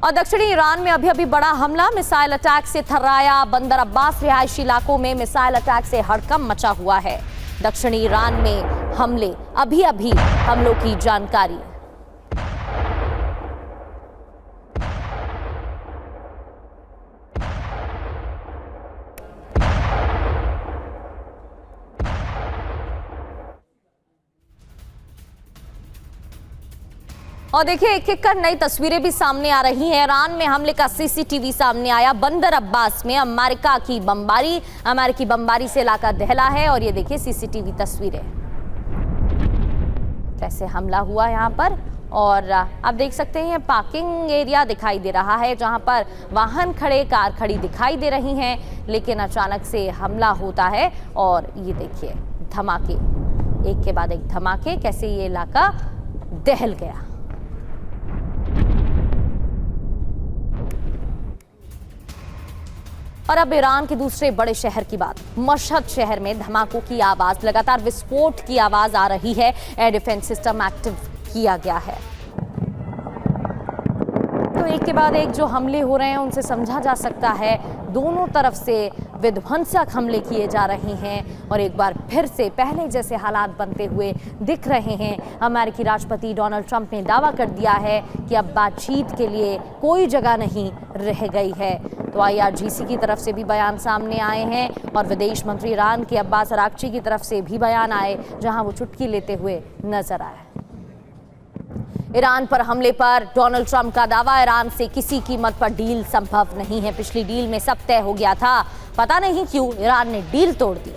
और दक्षिणी ईरान में अभी अभी बड़ा हमला, मिसाइल अटैक से थर्राया बंदर अब्बास रिहायशी इलाकों में मिसाइल अटैक से हड़कंप मचा हुआ है। दक्षिणी ईरान में हमले, अभी अभी हमलों की जानकारी। और देखिए एक एक कर नई तस्वीरें भी सामने आ रही हैं। ईरान में हमले का सीसीटीवी सामने आया। बंदर अब्बास में अमेरिकी बमबारी से इलाका दहला है। और ये देखिए सीसीटीवी तस्वीरें, कैसे हमला हुआ यहाँ पर। और आप देख सकते हैं पार्किंग एरिया दिखाई दे रहा है, जहाँ पर वाहन खड़े, कार खड़ी दिखाई दे रही हैं। लेकिन अचानक से हमला होता है और ये देखिए धमाके, एक के बाद एक धमाके, कैसे ये इलाका दहल गया। और अब ईरान के दूसरे बड़े शहर की बात। मशहद शहर में धमाकों की आवाज, लगातार विस्फोट की आवाज आ रही है। एयर डिफेंस सिस्टम एक्टिव किया गया है। तो एक के बाद एक जो हमले हो रहे हैं उनसे समझा जा सकता है दोनों तरफ से विध्वंसक हमले किए जा रहे हैं। और एक बार फिर से पहले जैसे हालात बनते हुए दिख रहे हैं। अमेरिकी राष्ट्रपति डोनाल्ड ट्रंप ने दावा कर दिया है कि अब बातचीत के लिए कोई जगह नहीं रह गई है। तो IRGC की तरफ से भी बयान सामने आए हैं और विदेश मंत्री ईरान के अब्बास अराक्ची की तरफ से भी बयान आए, जहां वो चुटकी लेते हुए नजर आए। ईरान पर हमले पर डोनाल्ड ट्रंप का दावा, ईरान से किसी कीमत पर डील संभव नहीं है। पिछली डील में सब तय हो गया था, पता नहीं क्यों ईरान ने डील तोड़ दी।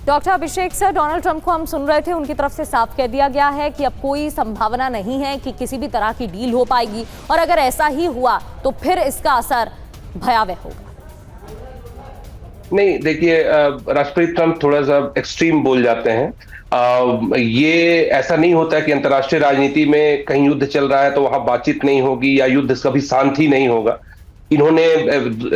डॉक्टर अभिषेक सर, डोनाल्ड ट्रंप को हम सुन रहे थे, उनकी तरफ से साफ कह दिया गया है कि अब कोई संभावना नहीं है कि किसी भी तरह की डील हो पाएगी। और अगर ऐसा ही हुआ तो फिर इसका असर भयावह होगा। नहीं, देखिए राष्ट्रपति ट्रंप थोड़ा सा एक्सट्रीम बोल जाते हैं। ये ऐसा नहीं होता है कि अंतर्राष्ट्रीय राजनीति में कहीं युद्ध चल रहा है तो वहां बातचीत नहीं होगी या युद्ध कभी शांत ही नहीं होगा। इन्होंने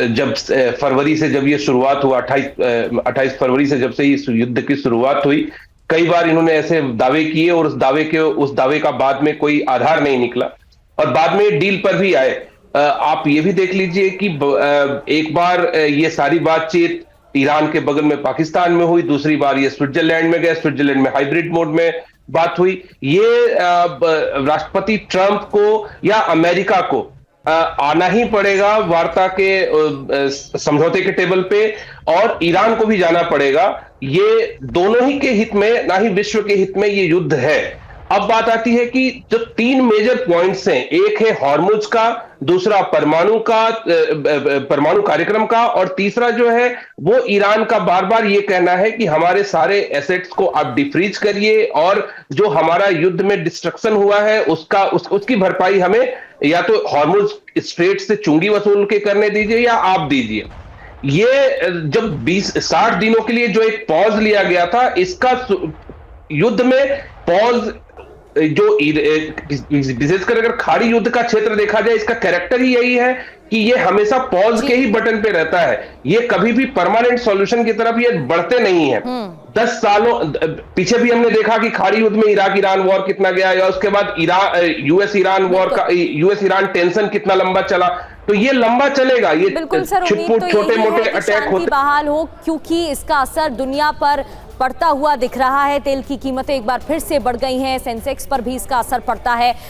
जब फरवरी से जब ये शुरुआत हुआ, 28 फरवरी से जब से इस युद्ध की शुरुआत हुई, कई बार इन्होंने ऐसे दावे किए और उस दावे का बाद में कोई आधार नहीं निकला और बाद में डील पर भी आए। आप ये भी देख लीजिए कि एक बार ये सारी बातचीत ईरान के बगल में पाकिस्तान में हुई, दूसरी बार ये स्विट्जरलैंड में गए, स्विट्जरलैंड में हाइब्रिड मोड में बात हुई। ये राष्ट्रपति ट्रंप को या अमेरिका को आना ही पड़ेगा वार्ता के समझौते के टेबल पे, और ईरान को भी जाना पड़ेगा। ये दोनों ही के हित में, ना ही विश्व के हित में ये युद्ध है। अब बात आती है कि जो 3 मेजर पॉइंट्स हैं, एक है हॉर्मुज का, दूसरा परमाणु कार्यक्रम का, और तीसरा जो है वो ईरान का बार बार ये कहना है कि हमारे सारे एसेट्स को आप डिफ्रीज करिए और जो हमारा युद्ध में डिस्ट्रक्शन हुआ है उसकी भरपाई हमें या तो हॉर्मुज स्ट्रेट से चुंगी वसूल के करने दीजिए या आप दीजिए। ये जब 60 दिनों के लिए जो एक पॉज लिया गया था, इसका युद्ध में पॉज जो विशेषकर अगर खाड़ी युद्ध का क्षेत्र देखा जाए, इसका कैरेक्टर ही यही है कि ये हमेशा पॉज के ही बटन पे रहता है। ये कभी भी परमानेंट सॉल्यूशन की तरफ ये बढ़ते नहीं है। 10 सालों पीछे भी हमने देखा कि खाड़ी युद्ध में इराक ईरान वॉर कितना गया, या उसके बाद यूएस ईरान वॉर का, यूएस ईरान टेंशन कितना लंबा चला। तो ये लंबा चलेगा। ये छोटे मोटे अटैक होते बहाल हो, क्योंकि इसका असर दुनिया पर पड़ता हुआ दिख रहा है। तेल की कीमतें एक बार फिर से बढ़ गई हैं, सेंसेक्स पर भी इसका असर पड़ता है।